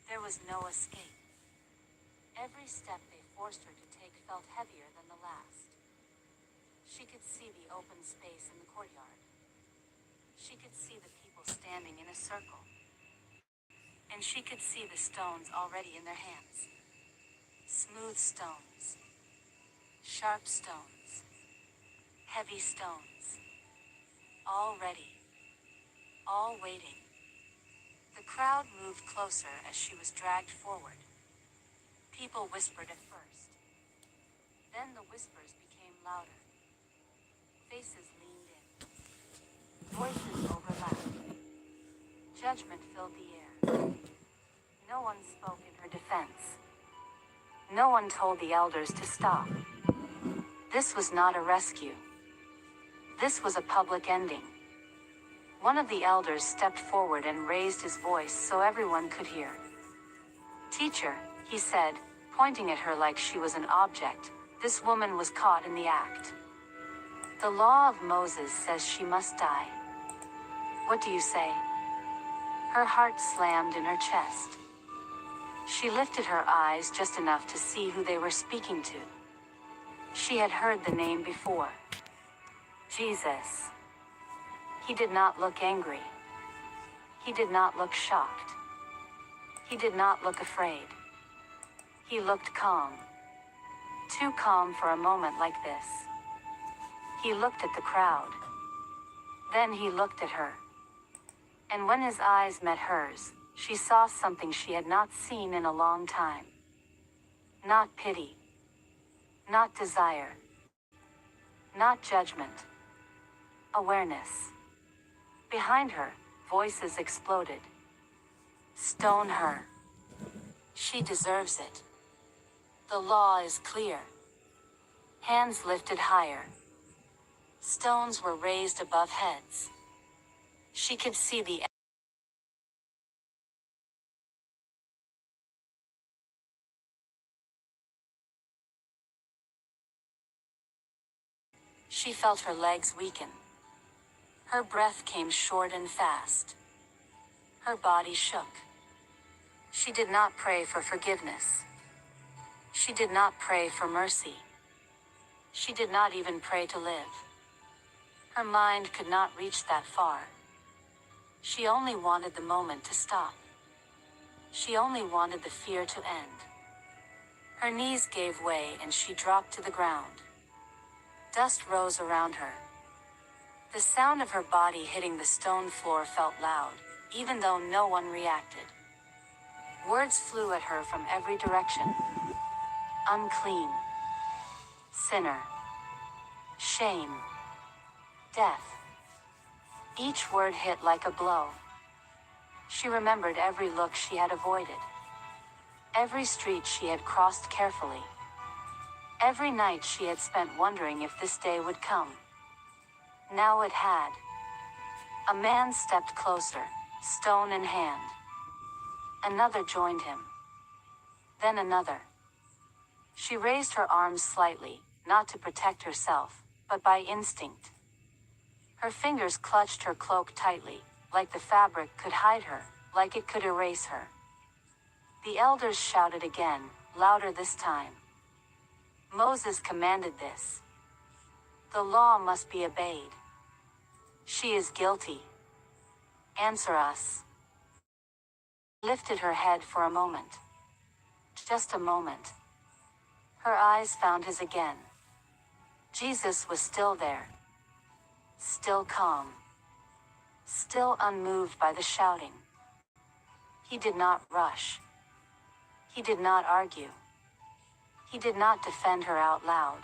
There was no escape. Every step they forced her to take felt heavier than the last. She could see the open space in the courtyard. She could see the people standing in a circle. And she could see the stones already in their hands. Smooth stones. Sharp stones. Heavy stones. All ready. All waiting. The crowd moved closer as she was dragged forward. People whispered at first. Then the whispers became louder. Faces leaned in. Voices overlapped. Judgment filled the air. No one spoke in her defense. No one told the elders to stop. This was not a rescue. This was a public ending. One of the elders stepped forward and raised his voice so everyone could hear. "Teacher," he said, pointing at her like she was an object, "this woman was caught in the act. The law of Moses says she must die. What do you say?" Her heart slammed in her chest. She lifted her eyes just enough to see who they were speaking to. She had heard the name before. Jesus. He did not look angry. He did not look shocked. He did not look afraid. He looked calm. Too calm for a moment like this. He looked at the crowd. Then he looked at her. And when his eyes met hers, she saw something she had not seen in a long time. Not pity. Not desire. Not judgment. Awareness. Behind her, voices exploded. "Stone her. She deserves it. The law is clear." Hands lifted higher. Stones were raised above heads. She could see the She felt her legs weaken. Her breath came short and fast. Her body shook. She did not pray for forgiveness. She did not pray for mercy. She did not even pray to live. Her mind could not reach that far. She only wanted the moment to stop. She only wanted the fear to end. Her knees gave way and she dropped to the ground. Dust rose around her. The sound of her body hitting the stone floor felt loud, even though no one reacted. Words flew at her from every direction. Unclean. Sinner. Shame. Death. Each word hit like a blow. She remembered every look she had avoided. Every street she had crossed carefully. Every night she had spent wondering if this day would come. Now it had. A man stepped closer, stone in hand. Another joined him. Then another. She raised her arms slightly, not to protect herself, but by instinct. Her fingers clutched her cloak tightly, like the fabric could hide her, like it could erase her. The elders shouted again, louder this time. Moses commanded this. The law must be obeyed. She is guilty. Answer us. Lifted her head for a moment. Just a moment. Her eyes found his again. Jesus was still there. Still calm. Still unmoved by the shouting. He did not rush. He did not argue. He did not defend her out loud.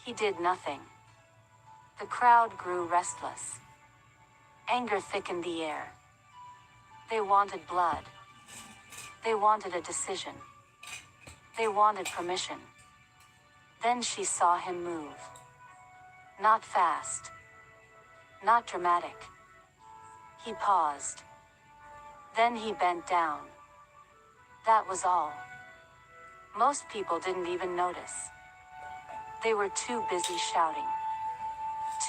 He did nothing. The crowd grew restless. Anger thickened the air. They wanted blood. They wanted a decision. They wanted permission. Then she saw him move. Not fast. Not dramatic. He paused. Then he bent down. That was all. Most people didn't even notice. They were too busy shouting.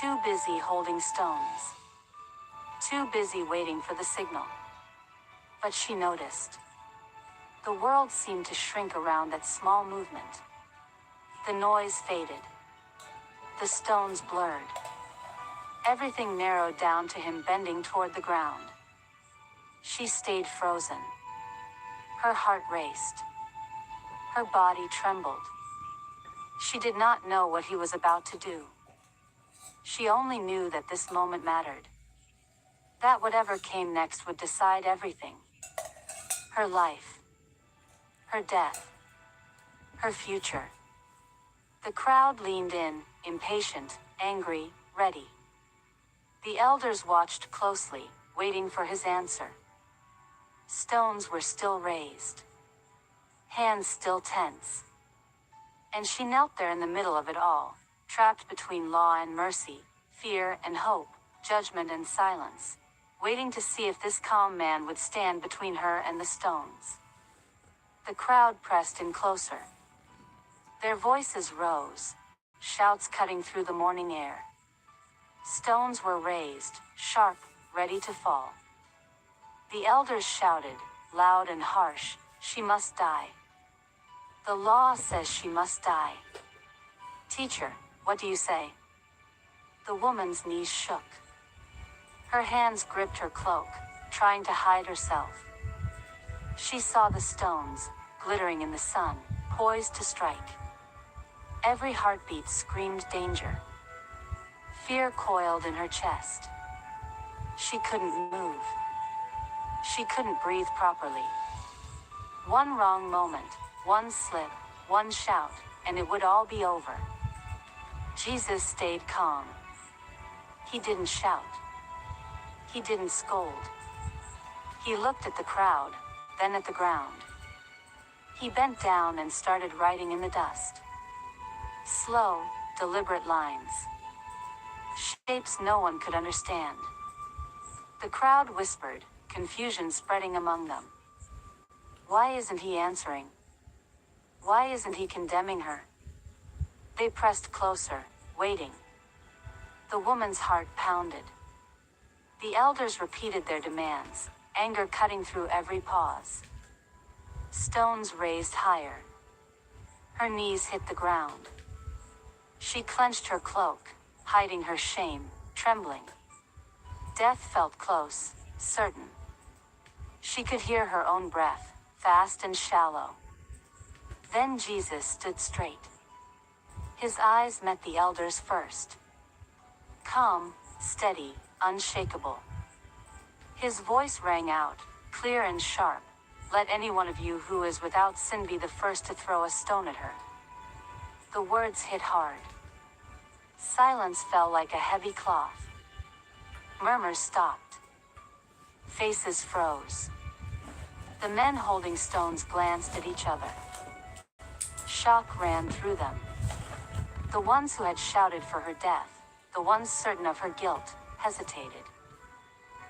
Too busy holding stones. Too busy waiting for the signal. But she noticed. The world seemed to shrink around that small movement. The noise faded. The stones blurred. Everything narrowed down to him bending toward the ground. She stayed frozen. Her heart raced. Her body trembled. She did not know what he was about to do. She only knew that this moment mattered. That whatever came next would decide everything. Her life. Her death. Her future. The crowd leaned in, impatient, angry, ready. The elders watched closely, waiting for his answer. Stones were still raised. Hands still tense. And she knelt there in the middle of it all, trapped between law and mercy, fear and hope, judgment and silence, waiting to see if this calm man would stand between her and the stones. The crowd pressed in closer. Their voices rose, shouts cutting through the morning air. Stones were raised, sharp, ready to fall. The elders shouted, loud and harsh, "She must die. The law says she must die." "Teacher, what do you say?" The woman's knees shook. Her hands gripped her cloak, trying to hide herself. She saw the stones, glittering in the sun, poised to strike. Every heartbeat screamed danger. Fear coiled in her chest. She couldn't move. She couldn't breathe properly. One wrong moment, one slip, one shout, and it would all be over. Jesus stayed calm. He didn't shout. He didn't scold. He looked at the crowd, then at the ground. He bent down and started writing in the dust. Slow, deliberate lines. Shapes no one could understand. The crowd whispered, confusion spreading among them. Why isn't he answering? Why isn't he condemning her? They pressed closer, waiting. The woman's heart pounded. The elders repeated their demands, anger cutting through every pause. Stones raised higher. Her knees hit the ground. She clenched her cloak, hiding her shame, trembling. Death felt close, certain. She could hear her own breath, fast and shallow. Then Jesus stood straight. His eyes met the elders first. Calm, steady, unshakable. His voice rang out, clear and sharp. "Let any one of you who is without sin be the first to throw a stone at her." The words hit hard. Silence fell like a heavy cloth. Murmurs stopped. Faces froze. The men holding stones glanced at each other. Shock ran through them. The ones who had shouted for her death, the ones certain of her guilt, hesitated.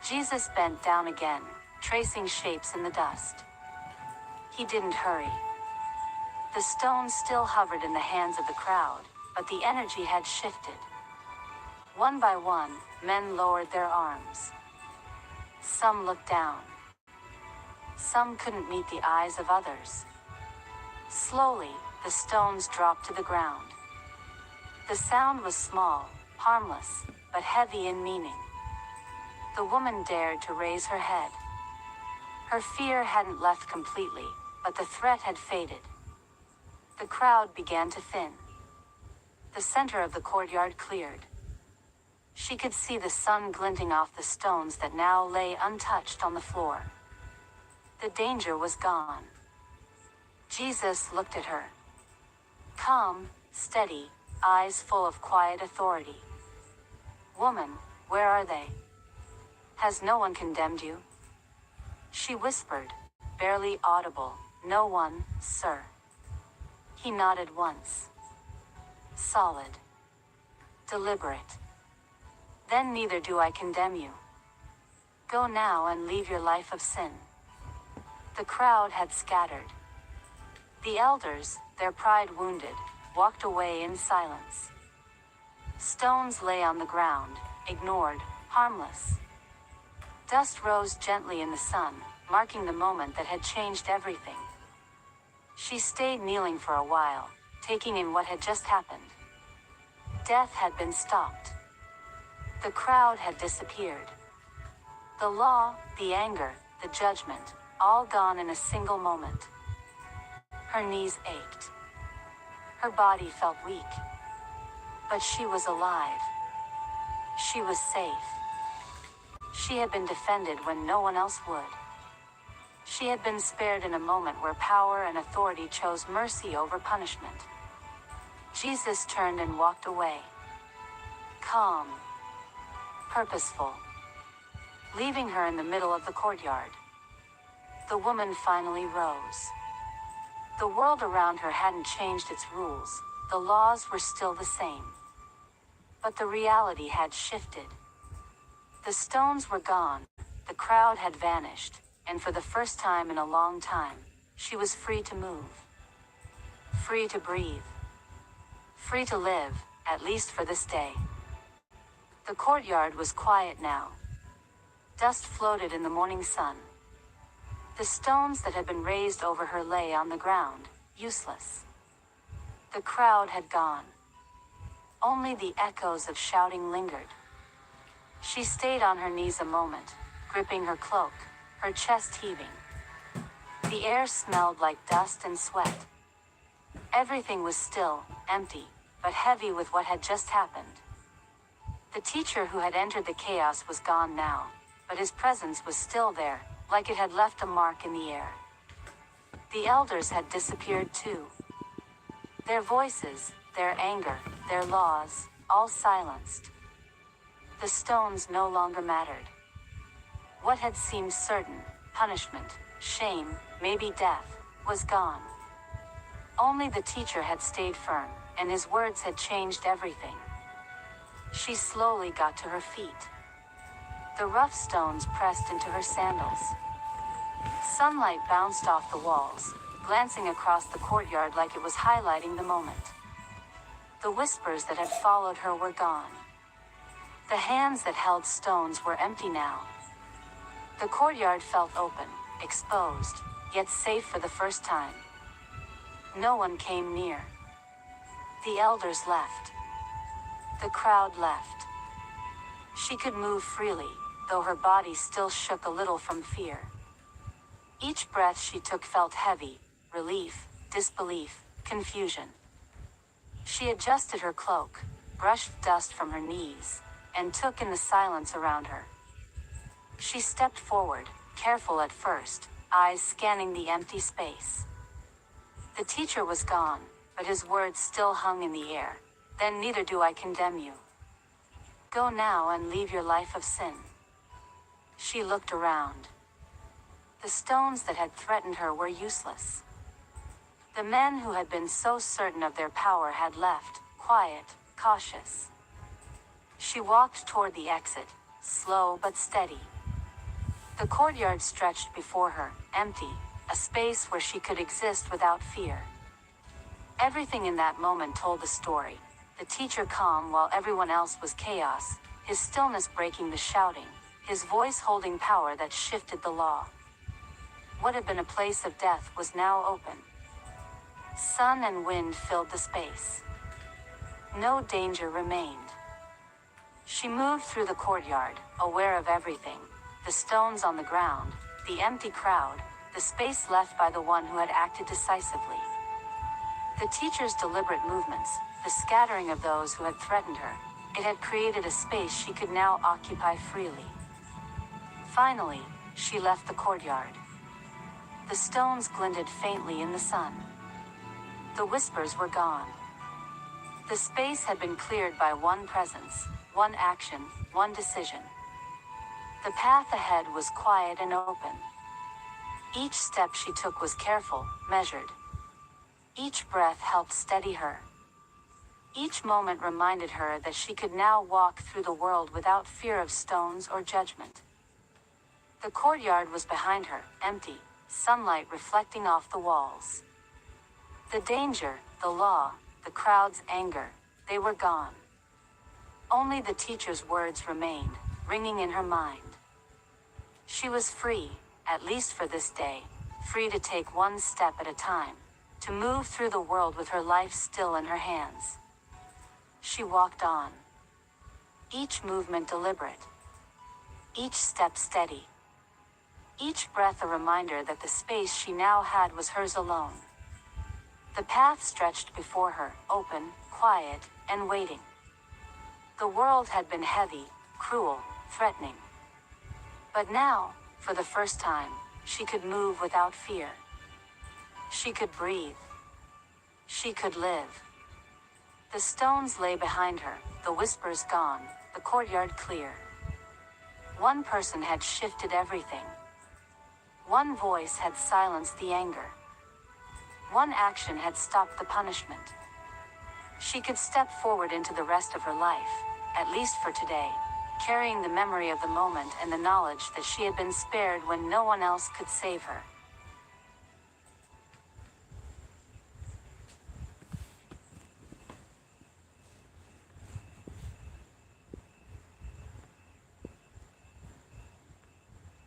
Jesus bent down again, tracing shapes in the dust. He didn't hurry. The stones still hovered in the hands of the crowd, but the energy had shifted. One by one, men lowered their arms. Some looked down. Some couldn't meet the eyes of others. Slowly, the stones dropped to the ground. The sound was small, harmless, but heavy in meaning. The woman dared to raise her head. Her fear hadn't left completely, but the threat had faded. The crowd began to thin. The center of the courtyard cleared. She could see the sun glinting off the stones that now lay untouched on the floor. The danger was gone. Jesus looked at her. Calm, steady, eyes full of quiet authority. "Woman, where are they? Has no one condemned you?" She whispered, barely audible, "No one, sir." He nodded once. Solid. Deliberate. "Then neither do I condemn you. Go now and leave your life of sin." The crowd had scattered. The elders, their pride wounded, walked away in silence. Stones lay on the ground, ignored, harmless. Dust rose gently in the sun, marking the moment that had changed everything. She stayed kneeling for a while, taking in what had just happened. Death had been stopped. The crowd had disappeared. The law, the anger, the judgment, all gone in a single moment. Her knees ached. Her body felt weak. But she was alive. She was safe. She had been defended when no one else would. She had been spared in a moment where power and authority chose mercy over punishment. Jesus turned and walked away. Calm. Purposeful. Leaving her in the middle of the courtyard. The woman finally rose. The world around her hadn't changed its rules. The laws were still the same. But the reality had shifted. The stones were gone, the crowd had vanished, and for the first time in a long time, she was free to move. Free to breathe. Free to live, at least for this day. The courtyard was quiet now. Dust floated in the morning sun. The stones that had been raised over her lay on the ground, useless. The crowd had gone. Only the echoes of shouting lingered. She stayed on her knees a moment, gripping her cloak, her chest heaving. The air smelled like dust and sweat. Everything was still, empty, but heavy with what had just happened. The teacher who had entered the chaos was gone now, but his presence was still there, like it had left a mark in the air. The elders had disappeared too. Their voices, their anger, their laws, all silenced. The stones no longer mattered. What had seemed certain, punishment, shame, maybe death, was gone. Only the teacher had stayed firm, and his words had changed everything. She slowly got to her feet. The rough stones pressed into her sandals. Sunlight bounced off the walls, glancing across the courtyard like it was highlighting the moment. The whispers that had followed her were gone. The hands that held stones were empty now. The courtyard felt open, exposed, yet safe for the first time. No one came near. The elders left. The crowd left. She could move freely, though her body still shook a little from fear. Each breath she took felt heavy, relief, disbelief, confusion. She adjusted her cloak, brushed dust from her knees, and took in the silence around her. She stepped forward, careful at first, eyes scanning the empty space. The teacher was gone, but his words still hung in the air. Then neither do I condemn you. Go now and leave your life of sin. She looked around. The stones that had threatened her were useless. The men who had been so certain of their power had left, quiet, cautious. She walked toward the exit, slow but steady. The courtyard stretched before her, empty, a space where she could exist without fear. Everything in that moment told a story. The teacher calm while everyone else was chaos, his stillness breaking the shouting, his voice holding power that shifted the law. What had been a place of death was now open. Sun and wind filled the space. No danger remained. She moved through the courtyard, aware of everything, the stones on the ground, the empty crowd, the space left by the one who had acted decisively. The teacher's deliberate movements, the scattering of those who had threatened her, it had created a space she could now occupy freely. Finally, she left the courtyard. The stones glinted faintly in the sun. The whispers were gone. The space had been cleared by one presence, one action, one decision. The path ahead was quiet and open. Each step she took was careful, measured. Each breath helped steady her. Each moment reminded her that she could now walk through the world without fear of stones or judgment. The courtyard was behind her, empty, sunlight reflecting off the walls. The danger, the law, the crowd's anger, they were gone. Only the teacher's words remained, ringing in her mind. She was free, at least for this day, free to take one step at a time, to move through the world with her life still in her hands. She walked on, each movement deliberate, each step steady, each breath a reminder that the space she now had was hers alone. The path stretched before her, open, quiet, and waiting. The world had been heavy, cruel, threatening. But now, for the first time, she could move without fear. She could breathe. She could live. The stones lay behind her, the whispers gone, the courtyard clear. One person had shifted everything. One voice had silenced the anger. One action had stopped the punishment. She could step forward into the rest of her life, at least for today, carrying the memory of the moment and the knowledge that she had been spared when no one else could save her.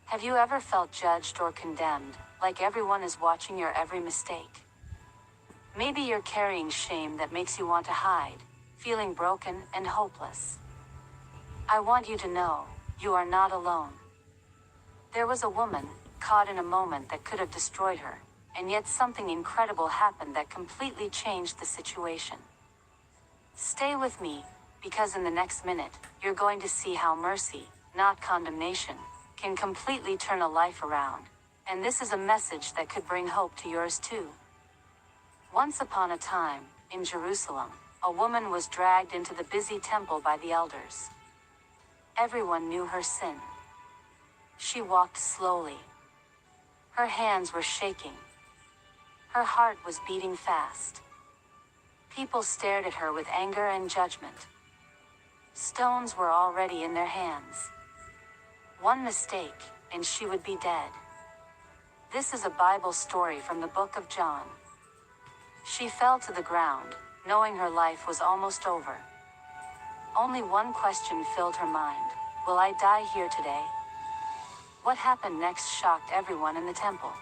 Have you ever felt judged or condemned, like everyone is watching your every mistake? Maybe you're carrying shame that makes you want to hide, feeling broken and hopeless. I want you to know, you are not alone. There was a woman, caught in a moment that could have destroyed her, and yet something incredible happened that completely changed the situation. Stay with me, because in the next minute, you're going to see how mercy, not condemnation, can completely turn a life around, and this is a message that could bring hope to yours too. Once upon a time, in Jerusalem, a woman was dragged into the busy temple by the elders. Everyone knew her sin. She walked slowly. Her hands were shaking. Her heart was beating fast. People stared at her with anger and judgment. Stones were already in their hands. One mistake, and she would be dead. This is a Bible story from the book of John. She fell to the ground, knowing her life was almost over. Only one question filled her mind: will I die here today? What happened next shocked everyone in the temple.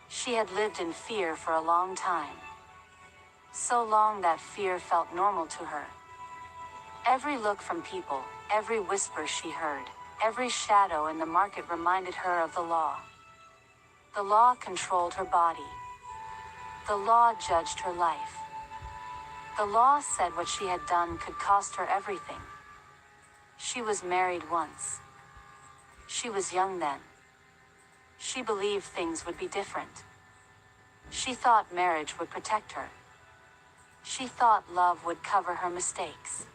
She had lived in fear for a long time. So long that fear felt normal to her. Every look from people, every whisper she heard, every shadow in the market reminded her of the law. The law controlled her body. The law judged her life. The law said what she had done could cost her everything. She was married once. She was young then. She believed things would be different. She thought marriage would protect her. She thought love would cover her mistakes.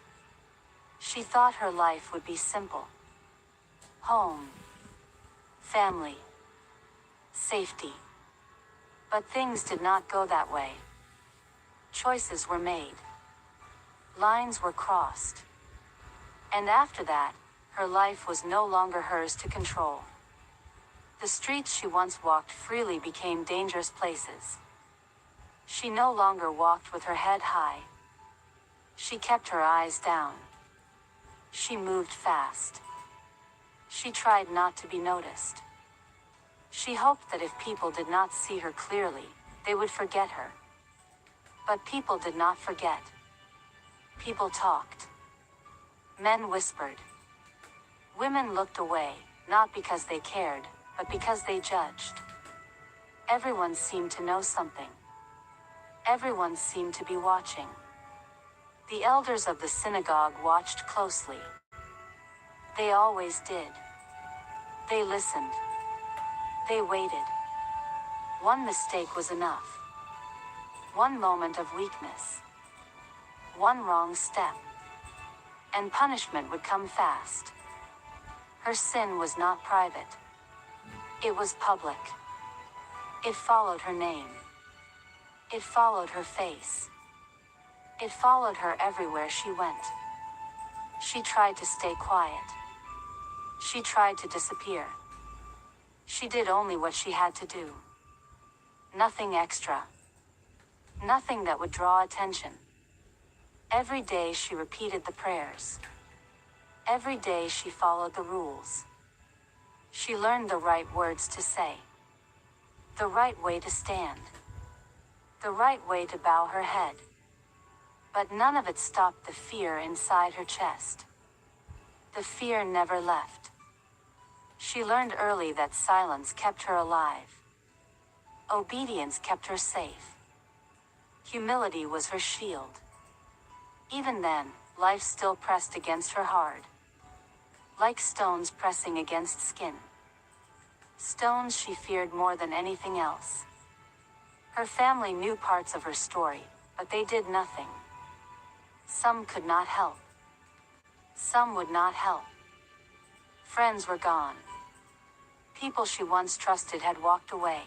She thought her life would be simple. Home, family, safety. But things did not go that way. Choices were made. Lines were crossed. And after that, her life was no longer hers to control. The streets she once walked freely became dangerous places. She no longer walked with her head high. She kept her eyes down. She moved fast. She tried not to be noticed. She hoped that if people did not see her clearly, they would forget her. But people did not forget. People talked. Men whispered. Women looked away, not because they cared, but because they judged. Everyone seemed to know something. Everyone seemed to be watching. The elders of the synagogue watched closely. They always did. They listened. They waited. One mistake was enough. One moment of weakness. One wrong step. And punishment would come fast. Her sin was not private. It was public. It followed her name. It followed her face. It followed her everywhere she went. She tried to stay quiet. She tried to disappear. She did only what she had to do. Nothing extra. Nothing that would draw attention. Every day she repeated the prayers. Every day she followed the rules. She learned the right words to say. The right way to stand. the right way to bow her head. But none of it stopped the fear inside her chest. The fear never left. She learned early that silence kept her alive. Obedience kept her safe. Humility was her shield. Even then, life still pressed against her hard. Like stones pressing against skin. Stones she feared more than anything else. Her family knew parts of her story, but they did nothing. Some could not help. Some would not help. Friends were gone. People she once trusted had walked away.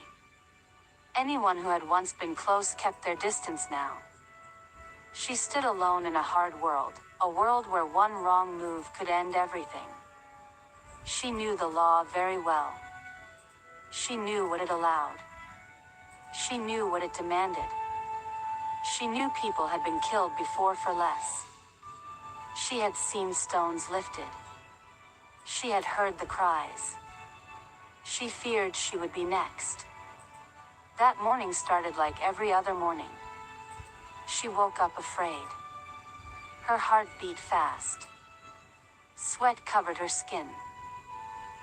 Anyone who had once been close kept their distance now. She stood alone in a hard world, a world where one wrong move could end everything. She knew the law very well. She knew what it allowed. She knew what it demanded. She knew people had been killed before for less. She had seen stones lifted. She had heard the cries. She feared she would be next. That morning started like every other morning. She woke up afraid. Her heart beat fast. Sweat covered her skin.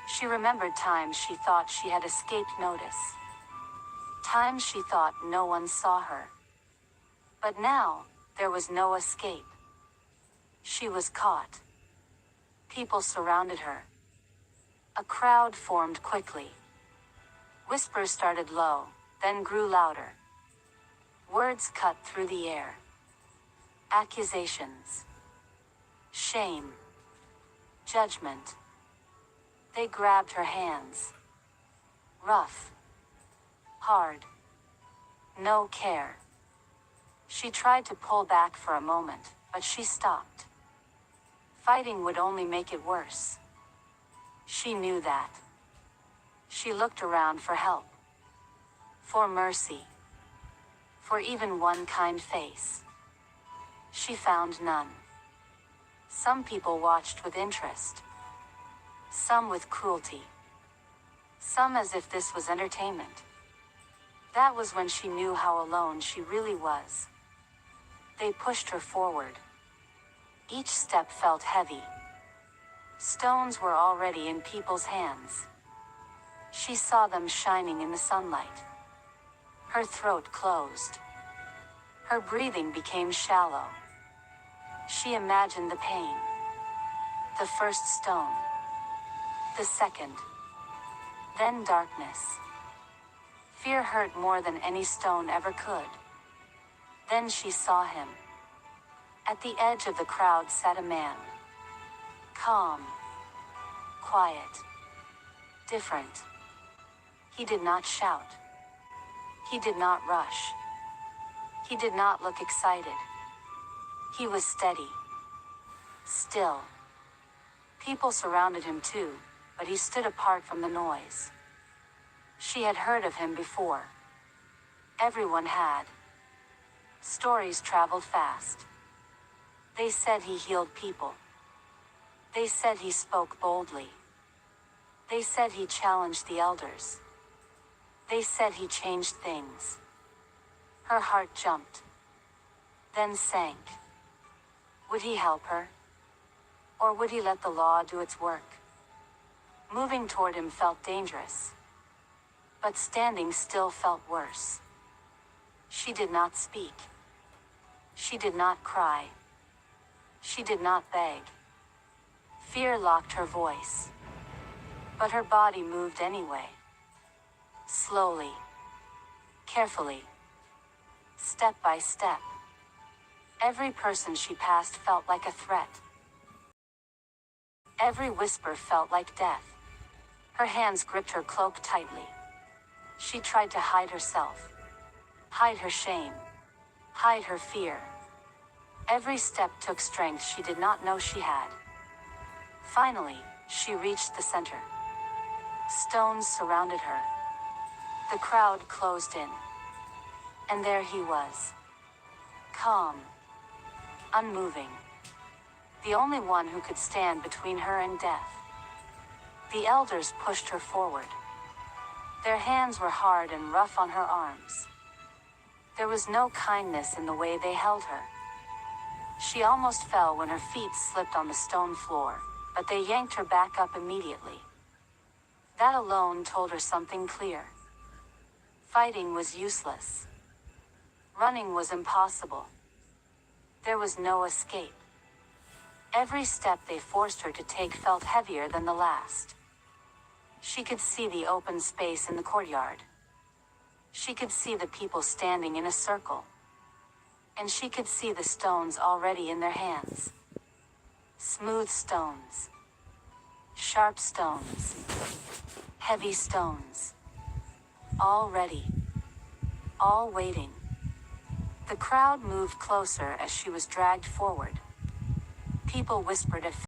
She remembered times she thought she had escaped notice. Times she thought no one saw her. But now, there was no escape. She was caught. People surrounded her. A crowd formed quickly. Whispers started low, then grew louder. Words cut through the air. Accusations. Shame. Judgment. They grabbed her hands. Rough. Hard. No care. She tried to pull back for a moment, but she stopped. Fighting would only make it worse. She knew that. She looked around for help. For mercy. For even one kind face. She found none. Some people watched with interest. Some with cruelty. Some as if this was entertainment. That was when she knew how alone she really was. They pushed her forward. Each step felt heavy. Stones were already in people's hands. She saw them shining in the sunlight. Her throat closed. Her breathing became shallow. She imagined the pain. The first stone. The second. Then darkness. Fear hurt more than any stone ever could. Then she saw him. At the edge of the crowd sat a man. Calm. Quiet. Different. He did not shout. He did not rush. He did not look excited. He was steady. Still. People surrounded him too, but he stood apart from the noise. She had heard of him before. Everyone had. Stories traveled fast. They said he healed people. They said he spoke boldly. They said he challenged the elders. They said he changed things. Her heart jumped. Then sank. Would he help her? Or would he let the law do its work? Moving toward him felt dangerous. But standing still felt worse. She did not speak. She did not cry. She did not beg. Fear locked her voice. But her body moved anyway. Slowly. Carefully. Step by step. Every person she passed felt like a threat. Every whisper felt like death. Her hands gripped her cloak tightly. She tried to hide herself. Hide her shame. Hide her fear. Every step took strength she did not know she had. Finally, she reached the center. Stones surrounded her. The crowd closed in. And there he was. Calm. Unmoving. The only one who could stand between her and death. The elders pushed her forward. Their hands were hard and rough on her arms. There was no kindness in the way they held her. She almost fell when her feet slipped on the stone floor, but they yanked her back up immediately. That alone told her something clear. Fighting was useless. Running was impossible. There was no escape. Every step they forced her to take felt heavier than the last. She could see the open space in the courtyard. She could see the people standing in a circle. And she could see the stones already in their hands. Smooth stones. Sharp stones. Heavy stones. All ready. All waiting. The crowd moved closer as she was dragged forward. People whispered at